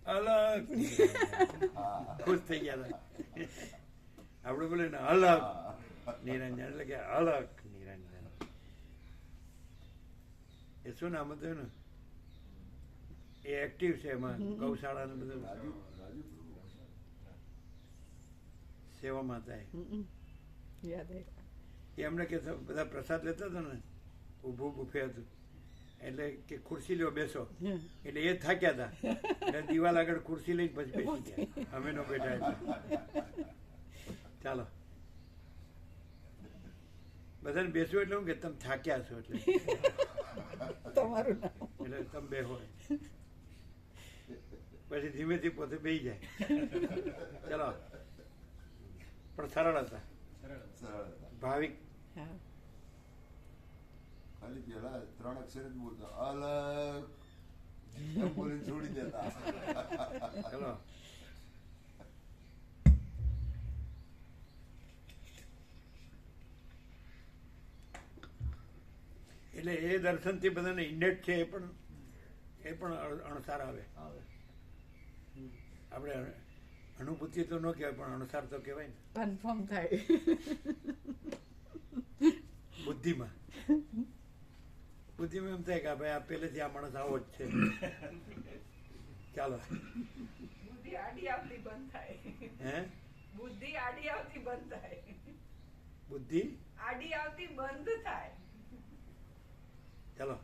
અલગ ખુશ થઈ ગયા હતા. આપણે બોલે ને અલગ નિરંજન એટલે કે અલગ નિરંજન. એ શું નામ હતું એનું? એ એક્ટિવ છે એમાં ગૌશાળા ને બધું સેવામાં હતા. એ એમને કે બધા પ્રસાદ લેતા હતા ને, ઊભું બુફે હતું એટલે કે ખુરશી લ્યો બેસો, એટલે એ થાક્યા હતા એટલે દિવાલ આગળ ખુરશી લઈને પછી બેસી ગયા. અમે નો બેઠા એટલે ચાલો બધાને બેસવું એટલે હું કે તમે થાક્યા છો એટલે તમારું એટલે તમે બેહો. પછી ધીમેથી પોતે બેસી જાય. ચલો પણ સરળ હતા, ભાવિક. ખાલી પેલા 3 અક્ષર જ બોલતા, અલગ બોલીને છોડી દેતા. ચલો એટલે એ દર્શનથી બધાને ઇન્ડેટ છે. એ પણ અણસાર આવે. આપણે અનુભૂતિ તો ન કહેવાય પણ અણસાર તો કહેવાય ને. કન્ફર્મ થાય બુદ્ધિમાં એમ થાય કે ભાઈ આ પહેલેથી આ માણસ આવો જ છે. ચાલો બુદ્ધિ આડી આવતી બંધ થાય. હે બુદ્ધિ આડી આવતી બંધ થાય. બુદ્ધિ આડી આવતી બંધ થાય. ચાલો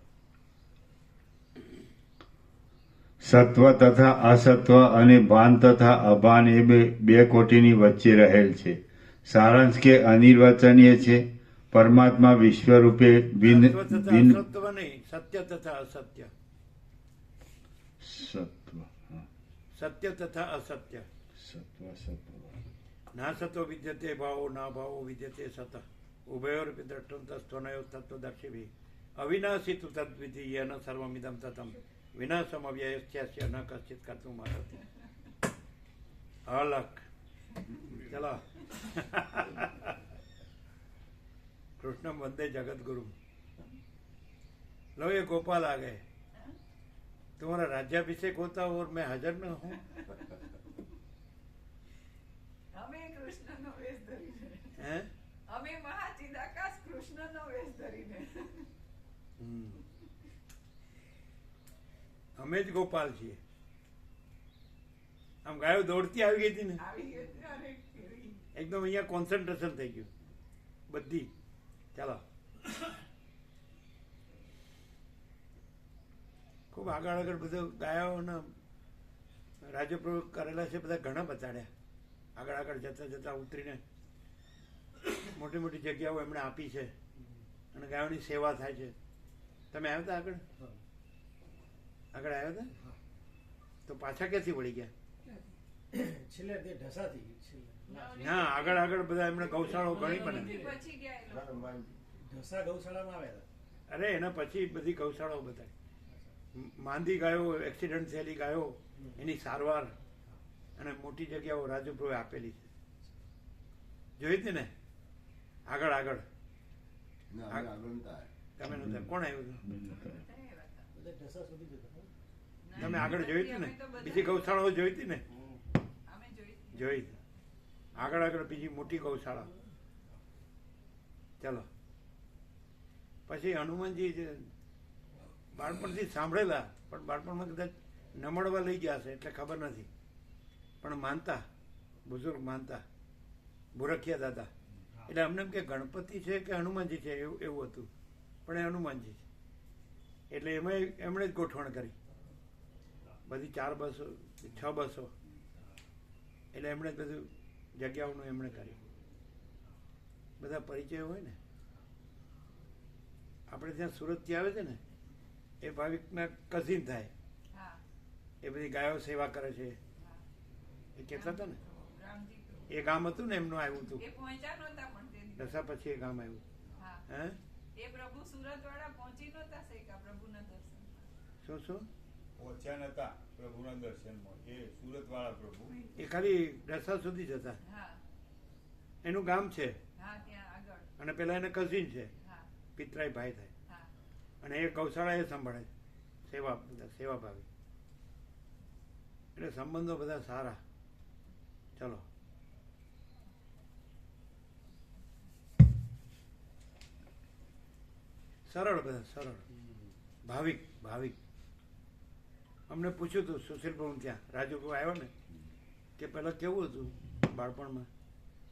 સત્વ તથા અસત્વ અને ભાન તથા અભાન એ બે કોટીની વચ્ચે રહેલ છે. સારાંશ કે અનિર્વચનીય છે. પરમાત્મા વિશ્વરૂપે ભિન્ન સત્વ નહીં, સત્ય તથા અસત્ય. સત્વ સત્ય તથા અસત્ય. ના સતો વિદ્યતે ભાવો ના ભાવો વિદ્યતે સત ઉભયોરપી દ્રષ્ટું તસ્ત્વનયો તત્વદર્શિભિ અવિનાશી તુ તદ્વિધિ યેન સર્વમિદં તતમ વિનાશમ અવ્યયસ્ય ન કશ્ચિત કર્તુમ અર્હતિ. અલગ. ચલો कृष्ण वंदे जगत गुरु. लो ये गोपाल आ गए. तुम्हारा राज्याभिषेक होता और मैं हाजिर न हूँ. અમે કૃષ્ણનો વેશ ધરીને, હે અમે મહાચિદાકાશ કૃષ્ણનો વેશ ધરીને. અમે જ ગોપાલ છીએ. આમ ગાયો દોડતી આવી ગઈ હતી ને, આવી ગઈ ત્યારે કેવી. એકદમ અહીંયા કોન્સન્ટ્રેશન થઈ ગયું બધી. ચાલો ખૂબ આગળ બધું ગાયોના રાજ્યપ્રયોગ કરેલા છે. બધા ઘણા બતાડ્યા. આગળ જતા જતા ઉતરીને મોટી મોટી જગ્યાઓ એમણે આપી છે અને ગાયોની સેવા થાય છે. તમે આવ્યા હતા આગળ આવ્યા હતા તો પાછા ક્યાંથી વળી ગયા? છેલ્લે તે ઢસાથી ના, આગળ બધા એમણે ગૌશાળાઓ ઘણી બનાવી. પછી ગયા એ લોકો. ઢસા ગૌશાળામાં આવ્યા હતા. અરે એના પછી બધી ગૌશાળાઓ બતાવી. માંદી ગાયો, એક્સિડન્ટ થયેલી ગાયો, એની સારવાર અને મોટી જગ્યાઓ રાજુપ્રોએ આપેલી છે. જોઈ હતી ને આગળ તમે નતા? કોણ આવ્યું હતું? બધા ઢસા સુધી જતા. તમે આગળ જોઈ હતી ને? બીજી ગૌશાળાઓ જોઈ હતી ને? અમે જોઈ. જોઈ. આગળ બીજી મોટી ગૌશાળા. ચાલો પછી હનુમાનજી બાળપણથી સાંભળેલા પણ બાળપણમાં કદાચ નમળવા લઈ ગયા છે એટલે ખબર નથી. પણ માનતા, બુઝુર્ગ માનતા, ભૂરખિયા દાદા. એટલે અમને એમ કે ગણપતિ છે કે હનુમાનજી છે એવું હતું, પણ એ હનુમાનજી છે. એટલે એમાં એમણે જ ગોઠવણ કરી બધી 4 બસો 6 બસો. એટલે એમણે જ બધું જગ્યાઓનું એમણે કર્યું. બધા પરિચય હોય ને. આપણે ત્યાં સુરતથી આવે છે ને એ ભાવિકના કઝિન થાય. એ બધી ગાયો સેવા કરે છે. એ કહેતા હતા ને એ ગામ હતું ને એમનું આવ્યું હતું. એ પહોંચ્યા નહોતા પણ તે દિવસે. દશા પછી એ ગામ આવ્યું. હે એ પ્રભુ સુરત વાળા પહોંચી નહોતા શક્યા પ્રભુના દર્શન. શું પહોંચ્યા નતા પ્રભુના દર્શનમાં. એ સુરત વાળા પ્રભુ એ ખાલી દશા સુધી જ હતા. હા એનું ગામ છે હા ત્યાં આગળ. અને પેલા એને કઝિન છે, હા પિતરાઈ ભાઈ થાય. હા અને એ ગૌશાળા એ સંભાળે સેવા ભાવી. એટલે સંબંધો બધા સારા. ચલો, સરળ, બધા સરળ, ભાવિક ભાવિક. અમને પૂછ્યું હતું સુશીલ પ્રભુ ત્યાં રાજુ પ્રભુ આવ્યો ને કે પહેલાં કેવું હતું બાળપણમાં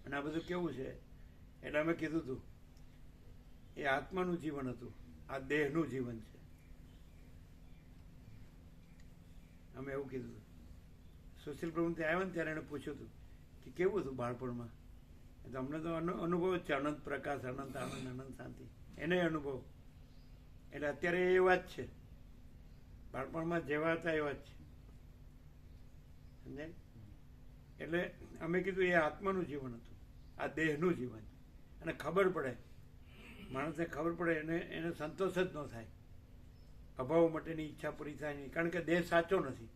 અને આ બધું કેવું છે, એટલે અમે કીધું હતું એ આત્માનું જીવન હતું, આ દેહનું જીવન છે. અમે એવું કીધું હતું. સુશીલ પ્રભુ ત્યાં આવ્યા ને ત્યારે એને પૂછ્યું હતું કે કેવું હતું બાળપણમાં. તો અમને તો અનુભવ જ છે, અનંત પ્રકાશ, અનંત આનંદ, અનંત શાંતિ, એને અનુભવ. એટલે અત્યારે એવા જ છે, બાળપણમાં જેવા હતા એવા જ છે, સમજાય? એટલે અમે કીધું એ આત્માનું જીવન હતું, આ દેહનું જીવન. અને ખબર પડે, માણસને ખબર પડે, એને સંતોષ જ ન થાય, અભાવ માટેની ઈચ્છા પૂરી થાય નહીં, કારણ કે દેહ સાચો નથી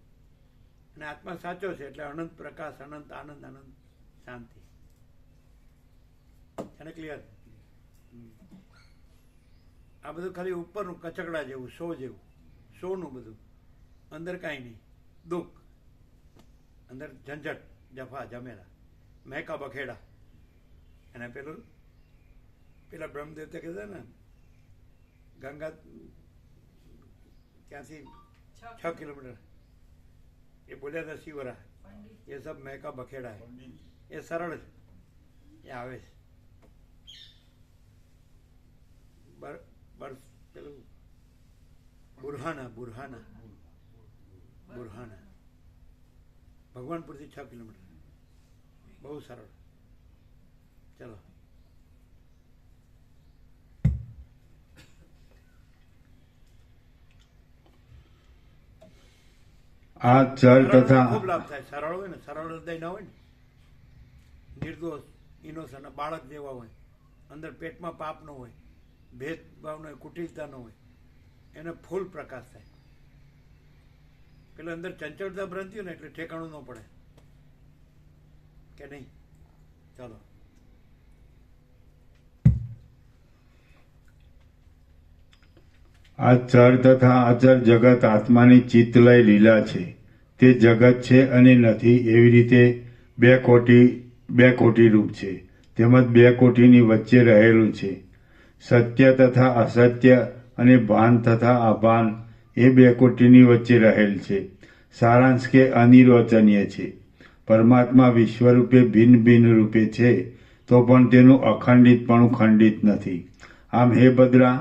અને આત્મા સાચો છે. એટલે અનંત પ્રકાશ, અનંત આનંદ, અનંત શાંતિ. એને ક્લિયર? આ બધું ખાલી ઉપરનું કચકડા જેવું, શો જેવું, શોનું બધું, અંદર કાંઈ નહીં. દુઃખ અંદર, ઝંઝટ, જફા જમેલા, મહેકા બખેડા. અને પેલા બ્રહ્મદેવતા કહેતા ને ગંગા ત્યાંથી 6 કિલોમીટર એ બોલ્યા હતા શિવરા, એ સબ મહેકા બખેડા હે. એ સરળ છે, એ આવે છે. પેલું બુરહાના ભગવાનપુરથી 6 કિલોમીટર, બહુ સરળ. ચલો, આ ચર તથા ખૂબ લાભ થાય. સરળ હોય ને, સરળ હૃદય ના હોય ને, નિર્દોષ, ઇનોસન્ટ, બાળક જેવા હોય, અંદર પેટમાં પાપ ન હોય, ભેદભાવ ન હોય, કુટિલતા ન હોય, એને ફૂલ પ્રકાશ થાય. પેલા અંદર ચંચળતા ભ્રાંતિ હોય ને એટલે ઠેકાણું ન પડે કે નહીં. ચાલો, આ ચર તથા અચર જગત આત્માની ચિત્તલય લીલા છે. તે જગત છે અને નથી એવી રીતે બે કોટી રૂપ છે, તેમજ 2 કોટીની વચ્ચે રહેલું છે. સત્ય તથા અસત્ય અને ભાન તથા અભાન એ 2 કોટીની વચ્ચે રહેલ છે. સારાંશ કે અનિર્વચનીય છે. પરમાત્મા વિશ્વરૂપે ભિન્ન ભિન્ન રૂપે છે, તો પણ તેનું અખંડિતપણું ખંડિત નથી. આમ હે બદ્રા,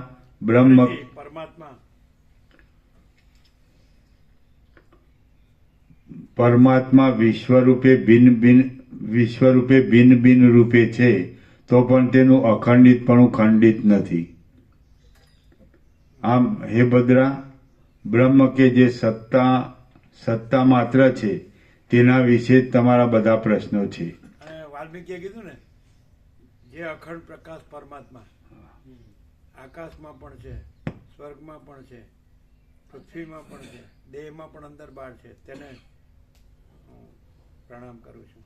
પરમાત્મા વિશ્વરૂપે ભિન્ન ભિન્ન રૂપે છે, તો પણ તેનું અખંડિતપણું ખંડિત નથી. આમ હે બદ્રા, બ્રહ્મ કે જે સત્તા માત્ર છે, તેના વિશે જ તમારા બધા પ્રશ્નો છે. વાલ્મીકીએ કીધું ને, જે અખંડ પ્રકાશ પરમાત્મા આકાશમાં પણ છે, સ્વર્ગમાં પણ છે, પૃથ્વીમાં પણ છે, દેહમાં પણ અંદર બહાર છે, તેને હું પ્રણામ કરું છું.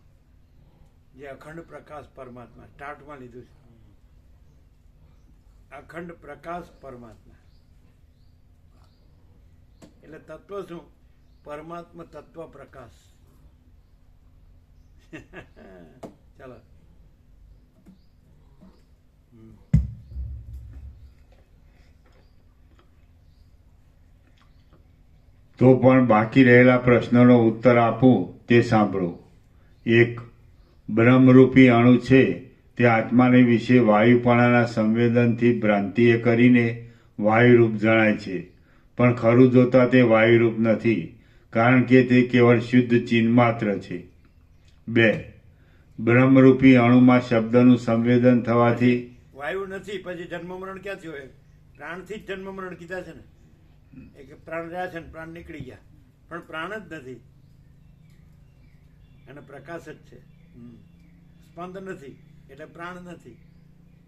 જે અખંડ પ્રકાશ પરમાત્મા, સ્ટાર્ટમાં લીધું છે, અખંડ પ્રકાશ પરમાત્મા. એટલે તત્વ શું? પરમાત્મા તત્વ પ્રકાશ. ચાલો, તો પણ બાકી રહેલા પ્રશ્નોનો ઉત્તર આપું તે સાંભળો. 1. બ્રહ્મરૂપી અણુ છે તે આત્માને વિશે વાયુપણાના સંવેદનથી ભ્રાંતિએ કરીને વાયુરૂપ જણાય છે, પણ ખરું જોતા તે વાયુરૂપ નથી, કારણ કે તે કેવળ શુદ્ધ ચિન્માત્ર છે. 2. બ્રહ્મરૂપી અણુમાં શબ્દનું સંવેદન થવાથી વાયુ નથી, પછી જન્મ મરણ ક્યાંથી હોય? પ્રાણથી જ જન્મ મરણ કીધા છે ને. એક પ્રાણ રહ્યા છે ને પ્રાણ નીકળી ગયા, પણ પ્રાણ જ નથી અને પ્રકાશ જ છે. સ્પંદ નથી એટલે પ્રાણ નથી,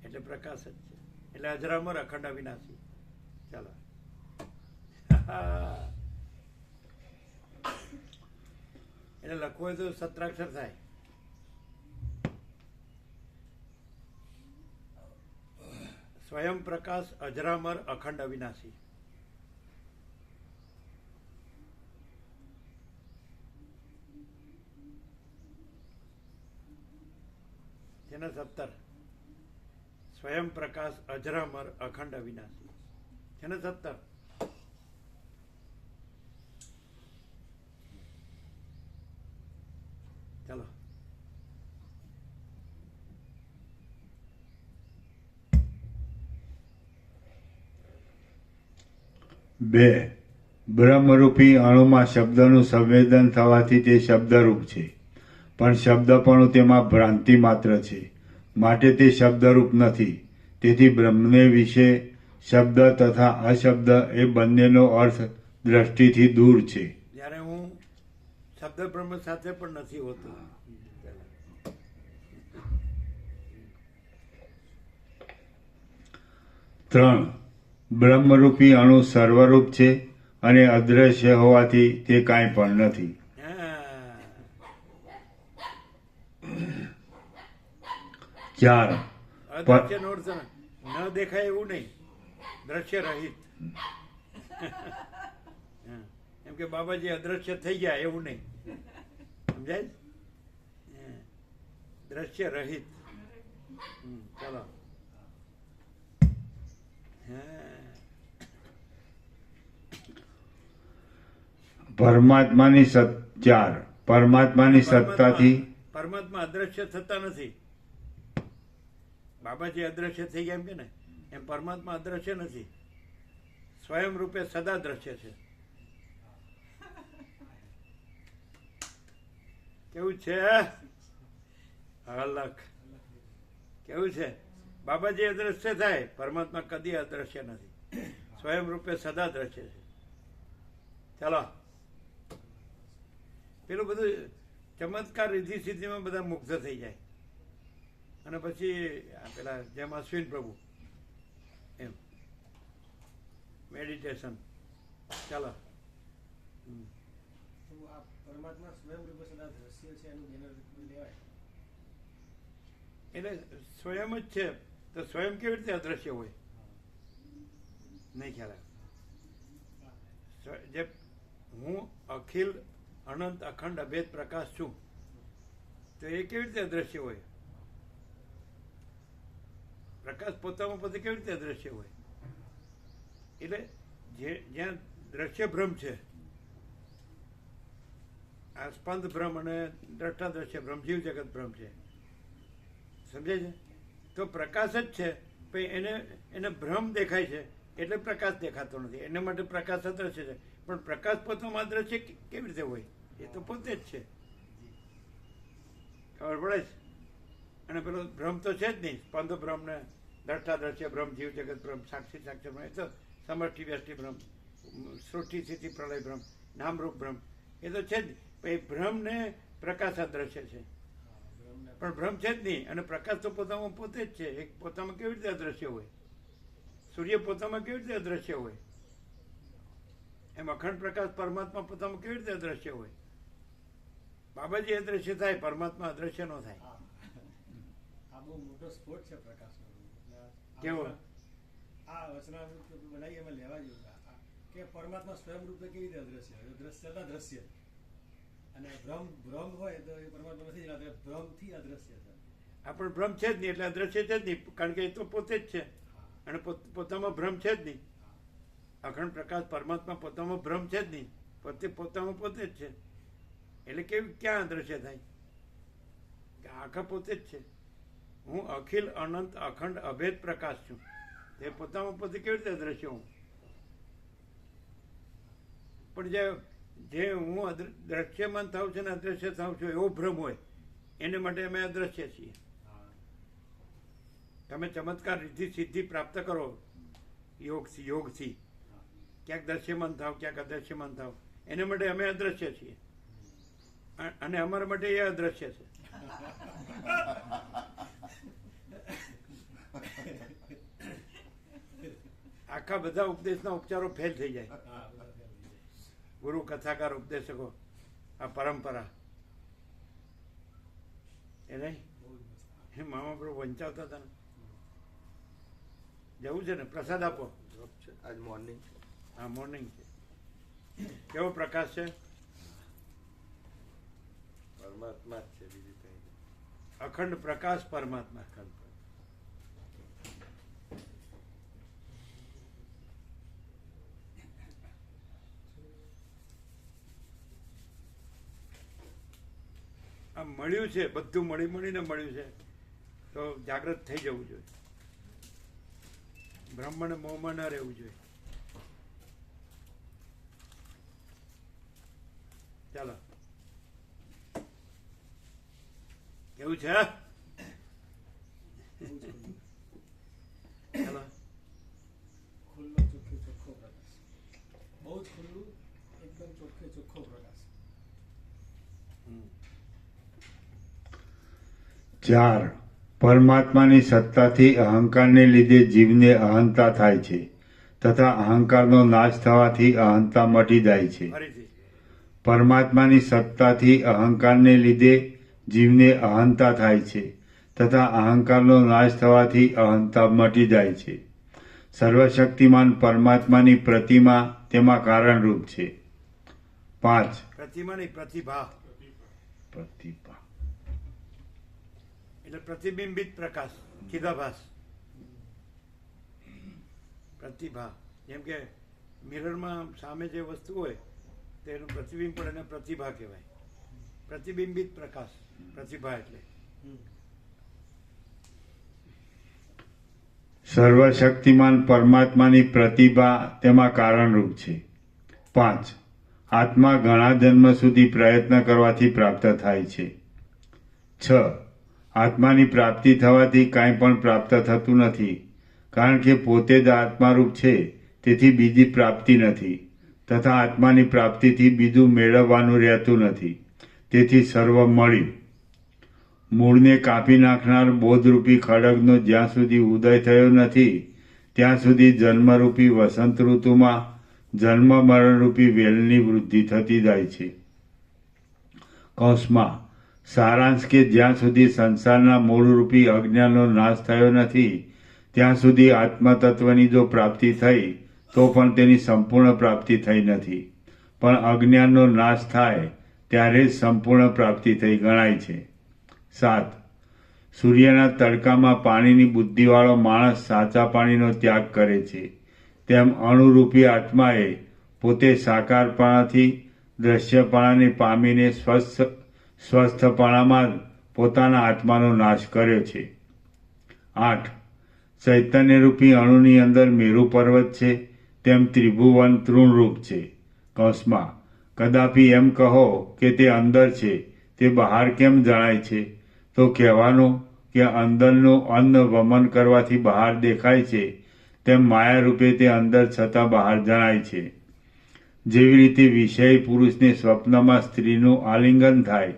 એટલે પ્રકાશ જ છે, એટલે અજરામર અખંડ અવિનાશી. ચાલો, એટલે લખવું હોય તો 17 અક્ષર થાય. સ્વયં પ્રકાશ અજરામર અખંડ અવિનાશી. છે ને 17 સ્વયં પ્રકાશ અજરામર અખંડ અવિનાશી છે ને 17. ચાલો બે બ્રહ્મરૂપી અણુમાં શબ્દનું સંવેદન થવાથી તે શબ્દરૂપ છે, પણ શબ્દપણું તેમાં ભ્રાંતિ માત્ર છે, માટે તે શબ્દરૂપ નથી. તેથી બ્રહ્મને વિશે શબ્દ તથા અશબ્દ એ બંનેનો અર્થ દ્રષ્ટિથી દૂર છે. જ્યારે હું શબ્દ બ્રહ્મ સાથે પણ નથી હોતો. ત્રણ બ્રહ્મરૂપી અણુ સર્વરૂપ છે અને અદ્રશ્ય હોવાથી તે કાંઈ પણ નથી. હા. 4 અદ્રશ્ય નો અર્થ ન દેખાય એવું નહીં, દ્રશ્ય રહિત. હા. એમ કે બાબાજી અદ્રશ્ય થઈ ગયા એવું નહીં, સમજાય? હા. દ્રશ્ય રહિત. ચાલો પરમાત્માની 4 પરમાત્માની સત્તાથી પરમાત્મા અદ્રશ્ય થતા નથી. બાબાજી અદ્રશ્ય થઈ ગયા એમ કે ને, એમ પરમાત્મા અદ્રશ્ય નથી, સ્વયં રૂપે સદા દ્રશ્ય છે. કેવું છે અલગ? કેવું છે? બાબાજી અદ્રશ્ય થાય, પરમાત્મા કદી અદ્રશ્ય નથી, સ્વયં રૂપે સદા દ્રશ્ય છે. ચાલો પેલું બધું ચમત્કાર રીધિ સિદ્ધિમાં બધા મુગ્ધ થઈ જાય, અને પછી પેલા જેમ અશ્વિન પ્રભુ એમ મેડિટેશન. ચાલો તો આ પરમાત્મા સ્વયં રૂપે સદા દ્રશ્ય છે એનું બેનર લેવાય. એટલે સ્વયં જ છે તો સ્વયં કેવી રીતે અદ્રશ્ય હોય? નહીં ખ્યાલ આવે. જે હું અખિલ અનંત અખંડ અભેદ પ્રકાશ છું, તો એ કેવી રીતે અદ્રશ્ય હોય? પ્રકાશ પોતામાં પોતે કેવી રીતે અદ્રશ્ય હોય? એટલે જ્યાં દ્રશ્ય ભ્રમ છે, આ સ્પંદ ભ્રમ અને દ્રષ્ટા દ્રશ્ય ભ્રમ, જીવ જગત ભ્રમ છે, સમજાય છે? તો પ્રકાશ જ છે, પણ એને ભ્રમ દેખાય છે એટલે પ્રકાશ દેખાતો નથી, એના માટે પ્રકાશ અદ્રશ્ય છે. પણ પ્રકાશ પોતામાં અદ્રશ્ય કેવી રીતે હોય? એ તો પોતે જ છે, ખબર પડે છે? અને પેલો ભ્રમ તો છે જ નહીં, સ્પંદ ભ્રમ ને દ્રષ્ટા દ્રશ્ય ભ્રમ, જીવ જગત ભ્રમ, સાક્ષી સાક્ષર ભ્રમ, એ તો સમષ્ટિ વ્યષ્ટિ ભ્રમ, સૃષ્ટિ સ્થિતિ પ્રલય ભ્રમ, નામરૂપ ભ્રમ, એ તો છે જ. પણ એ ભ્રમને પ્રકાશ અદ્રશ્ય છે, પણ ભ્રમ છે જ નહીં. અને પ્રકાશ તો પોતામાં પોતે જ છે, એક પોતામાં કેવી રીતે અદ્રશ્ય હોય? સૂર્ય પોતામાં કેવી રીતે અદ્રશ્ય હોય? એમ અખંડ પ્રકાશ પરમાત્મા પોતામાં કેવી રીતે અદ્રશ્ય હોય? બાબાજી અદ્રશ્ય થાય, પરમાત્મા અદ્રશ્ય ન થાય. આ બહુ મોટો સ્ફોટ છે પ્રકાશનો. કેવો? આ વચનામૃત બનાવી એમાં લેવા જેવું કે પરમાત્મા સ્વયં રૂપે કેવી રીતે અદ્રશ્ય હોય? દ્રશ્યતા દ્રશ્ય, અને ભ્રમ હોય તો એ પરમાત્મા નથી જણાતો, ભ્રમથી અદ્રશ્ય છે. આ પણ ભ્રમ છે જ નહીં એટલે અદ્રશ્ય છે જ નહીં, કારણ કે એ તો પોતે જ છે, અને પોતામાં ભ્રમ છે જ નહીં. અખંડ પ્રકાશ પરમાત્મા પોતામાં ભ્રમ છે જ નહીં, પોતામાં પોતે જ છે, એટલે કેવી ક્યાં અદ્રશ્ય થાય? આખા પોતે જ છે. હું અખિલ અનંત અખંડ અભેદ પ્રકાશ છું, તે પોતામાં પોતે કેવી રીતે અદ્રશ્ય હું? પણ જે હું દ્રશ્યમાન થાઉં છું ને અદ્રશ્ય થાઉં છું એવો ભ્રમ હોય, એને માટે અમે અદ્રશ્ય છીએ. તમે ચમત્કાર રીતિ સિદ્ધિ પ્રાપ્ત કરો યોગથી, ક્યાંક દ્રશ્યમાન થાવ, ક્યાંક અદ્રશ્યમાન થાવ, એને માટે અમે અદ્રશ્ય છીએ, અને અમારા માટે એ અદ્રશ્ય છે. આખા બધા ઉપદેશના ઉપચારો ફેલ થઈ જાય. ગુરુ કથાકાર ઉપદેશકો આ પરંપરા એ નહીં, મામા પ્રભુ વંચાવતા હતા ને. જવું છે ને, પ્રસાદ આપો. આજ મોર્નિંગ હા મોર્નિંગ છે. કેવો પ્રકાશ છે? પરમાત્મા જ છે, બીજું કંઈ અખંડ પ્રકાશ પરમાત્મા. અખંડ આ મળ્યું છે, બધું મળીને મળ્યું છે, તો જાગૃત થઈ જવું જોઈએ. બ્રહ્મ ને મોહમાં ન રહેવું જોઈએ. ચાલો, કેવું છે? ચાલો, ખુલ્લો ચોખ્ખે ચોખ્ખો પ્રકાશ, બહુ જ ખુલ્લું, એકદમ ચોખ્ખે ચોખ્ખો પ્રકાશ. 4. પરમાત્માની સત્તાથી અહંકારને લીધે જીવને અહંતા થાય છે તથા અહંકારનો નાશ થવાથી અહંતા મટી જાય છે. ફરીથી પરમાત્માની સત્તાથી અહંકારને લીધે જીવને અહંતા થાય છે તથા અહંકારનો નાશ થવાથી અહંતા મટી જાય છે. સર્વશક્તિમાન પરમાત્માની પ્રતિમા તેમાં કારણરૂપ છે. 5. પ્રતિમાની પ્રતિભા પ્રતિભા એટલે પ્રતિબિંબિત પ્રકાશ, ચિદાભાસ. પ્રતિભા, જેમ કે મિરરમાં સામે જે વસ્તુ હોય તેનું પ્રતિબિંબ પડે એને પ્રતિભા કહેવાય. પ્રતિબિંબિત પ્રકાશ, પ્રતિભા એટલે. સર્વશક્તિમાન પરમાત્માની પ્રતિભા તેમાં કારણરૂપ છે. 5. આત્મા ઘણા જન્મ સુધી પ્રયત્ન કરવાથી પ્રાપ્ત થાય છે. 6. આત્માની પ્રાપ્તિ થવાથી કાંઈ પણ પ્રાપ્ત થતું નથી, કારણ કે પોતે જ આત્મારૂપ છે, તેથી બીજી પ્રાપ્તિ નથી, તથા આત્માની પ્રાપ્તિથી બીજું મેળવવાનું રહેતું નથી, તેથી સર્વ મળ્યું. મૂળને કાપી નાખનાર બોધરૂપી ખડગનો જ્યાં સુધી ઉદય થયો નથી ત્યાં સુધી જન્મરૂપી વસંત ઋતુમાં જન્મ મરણરૂપી વેલની વૃદ્ધિ થતી જાય છે. કૌંસમાં સારાંશ કે જ્યાં સુધી સંસારના મૂળરૂપી અજ્ઞાનનો નાશ થયો નથી ત્યાં સુધી આત્મતત્વની જો પ્રાપ્તિ થઈ તો પણ તેની સંપૂર્ણ પ્રાપ્તિ થઈ નથી, પણ અજ્ઞાનનો નાશ થાય ત્યારે જ સંપૂર્ણ પ્રાપ્તિ થઈ ગણાય છે. 7. સૂર્યના તડકામાં પાણીની બુદ્ધિવાળો માણસ સાચા પાણીનો ત્યાગ કરે છે, તેમ અણુરૂપી આત્માએ પોતે સાકારપણાથી દ્રશ્યપણાને પામીને સ્વસ્થપણામાં જ પોતાના આત્માનો નાશ કર્યો છે. 8. ચૈતન્યરૂપી અણુની અંદર મેરુ પર્વત છે, તેમ ત્રિભુવન તૃણરૂપ છે. કૌંસમાં કદાપી એમ કહો કે તે અંદર છે, તે બહાર કેમ જણાય છે? તો કહેવાનું કે અંદરનું અન્ન વમન કરવાથી બહાર દેખાય છે, તેમ માયારૂપે તે અંદર છતાં બહાર જણાય છે. જેવી રીતે વિષય પુરુષને સ્વપ્નમાં સ્ત્રીનું આલિંગન થાય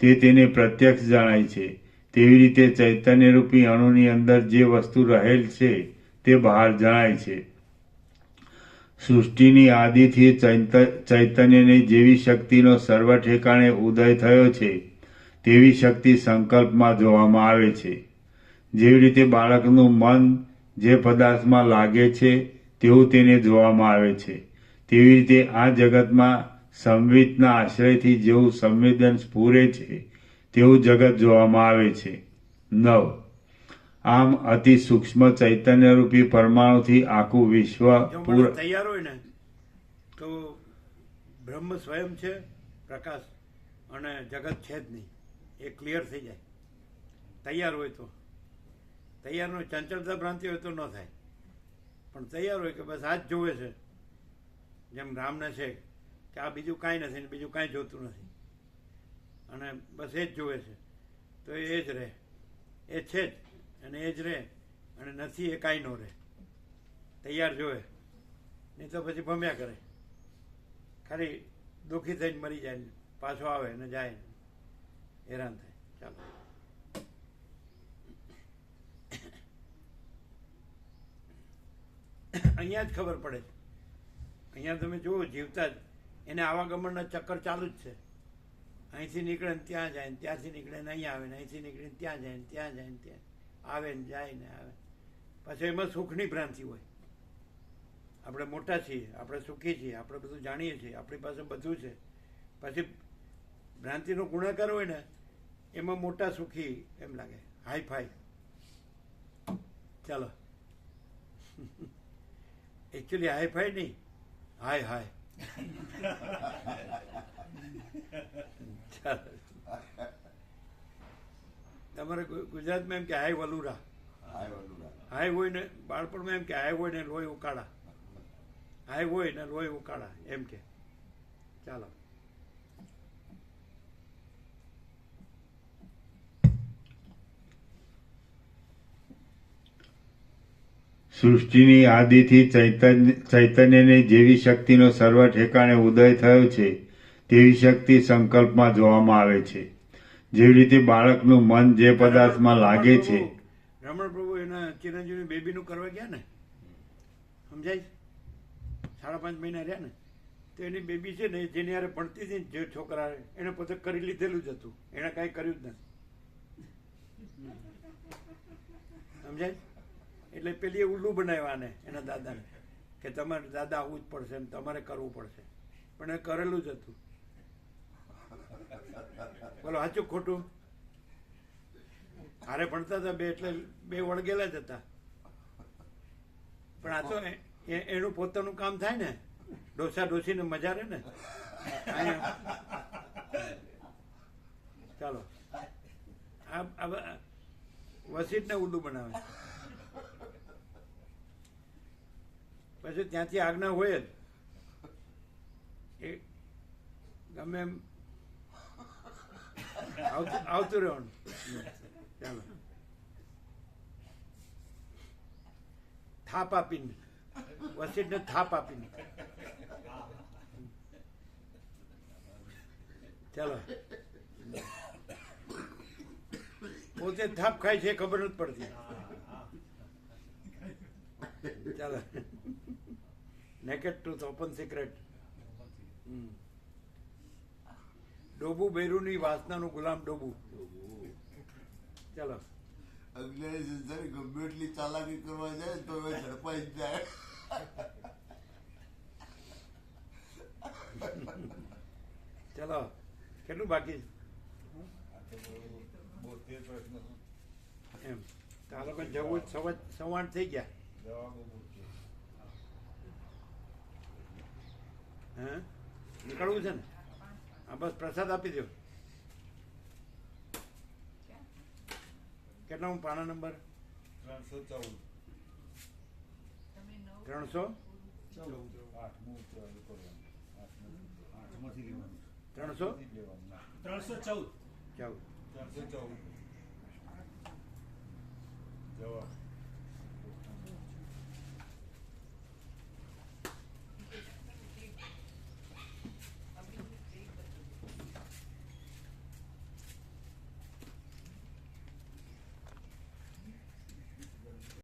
તે તેને પ્રત્યક્ષ જણાય છે, તેવી રીતે ચૈતન્યરૂપી અણુની અંદર જે વસ્તુ રહેલ છે તે બહાર જણાય છે. સૃષ્ટિની આદિથી ચૈતન્યની જેવી શક્તિનો સર્વ ઠેકાણે ઉદય થયો છે તેવી શક્તિ સંકલ્પમાં જોવામાં આવે છે. જેવી રીતે બાળકનું મન જે પદાર્થમાં લાગે છે તેવું તેને જોવામાં આવે છે, તેવી રીતે આ જગતમાં સંવિતના આશ્રયથી જેવું સંવેદન સ્ફુરે છે તેવું જગત જોવામાં આવે છે. 9. આમ અતિ સૂક્ષ્મ ચૈતન્યરૂપી પરમાણુથી આખું વિશ્વ જો માણસ તૈયાર હોય ને તો બ્રહ્મ સ્વયં છે પ્રકાશ અને જગત છે જ નહીં, એ ક્લિયર થઈ જાય. તૈયાર હોય તો. તૈયાર હોય, ચંચળતા ભ્રાંતિ હોય તો ન થાય, પણ તૈયાર હોય કે બસ આ જ જોવે છે, જેમ રામને છે કે આ બીજું કાંઈ નથી ને બીજું કાંઈ જોતું નથી અને બસ એ જ જોવે છે, તો એ જ રહે, એ છે જ અને એ જ રહે, અને નથી એ કાંઈ ન રહે. તૈયાર જોવે, નહીં તો પછી ભમ્યા કરે, ખાલી દુઃખી થઈને મરી જાય, પાછો આવે ને જાય, હેરાન થાય. ચાલો, અહીંયા જ ખબર પડે છે. અહીંયા તમે જુઓ, જીવતા જ એને આવાગમનના ચક્કર ચાલુ જ છે. અહીંથી નીકળે ને ત્યાં જાય ને ત્યાંથી નીકળે ને અહીંયા આવે ને અહીંથી નીકળે ને ત્યાં જાય ને ત્યાં જાય ને ત્યાં આવે ને જાય ને આવે. પછી એમાં સુખની ભ્રાંતિ હોય. આપણે મોટા છીએ, આપણે સુખી છીએ, આપણે બધું જાણીએ છીએ, આપણી પાસે બધું છે. પછી ભ્રાંતિનો ગુણાકાર હોય ને એમાં મોટા સુખી એમ લાગે, હાઈ ફાઈ. ચાલો, એકચ્યુઅલી હાઈ ફાઈ નહીં, હાય હાય. ચાલો, તમારે ગુજરાતમાં એમ કે હાય વલુરા, હાય હોય ને બાળપણમાં એમ કે હાય હોય ને લોહી ઉકાળા, હાય હોય ને લોહી ઉકાળા એમ કે. ચાલો, સૃષ્ટિની આદિથી ચૈતન્યની જેવી શક્તિનો સર્વ ઠેકાણે ઉદય થયો છે તેવી શક્તિ સંકલ્પમાં જોવામાં આવે છે. જેવી રીતે બાળકનું મન જે પદાર્થમાં લાગે છે. રમણ પ્રભુ એના ચિરંજીવી બેબીનું કરવા ગયા ને, સમજાય? 5.5 મહિના રહ્યા ને, તો એની બેબી છે ને જેની હારે ભણતી હતી જે છોકરા એને પોતે કરી લીધેલું જ હતું, એણે કાંઈ કર્યું જ નથી. સમજાય? એટલે પેલી ઉલ્લુ બનાવ્યા ને એના દાદાને કે તમારે દાદા આવવું જ પડશે એમ, તમારે કરવું પડશે, પણ એ કરેલું જ હતું. બોલો સાચું ખોટું? હારે ભણતા હતા બે, એટલે બે વળગેલા જ હતા. પણ આ તો એનું પોતાનું કામ થાય ને, ડોસા ડોસીને મજા રહે ને. ચાલો, આ વસીટને ઉલ્લુ બનાવે. પછી ત્યાંથી આજ્ઞા હોય જ, એ ગમે એમ આવતું રહેવાનું. ચાલો, થાપ આપીને, વસીટને થાપ આપીને. ચાલો, પોતે થાપ ખાય છે ખબર નથી પડતી. ચાલો, નેકેડ ટ્રુથ, ઓપન સિક્રેટ. ડોબુ બૈરુની વાસનાનું ગુલામ ડોબુ. ચાલો, અજ્ઞાની સંસારી ગમે એટલી ચાલાકી કરવા જાય તો હવે ઝડપાઈ જ જાય. ચાલો, કેટલું બાકી એમ? તો આ લોકો જવું 8:15 થઈ ગયા. હે, નીકળવું છે ને? હા, બસ પ્રસાદ આપી દો. કેટલા પાના નંબર? 300 300 314. 14.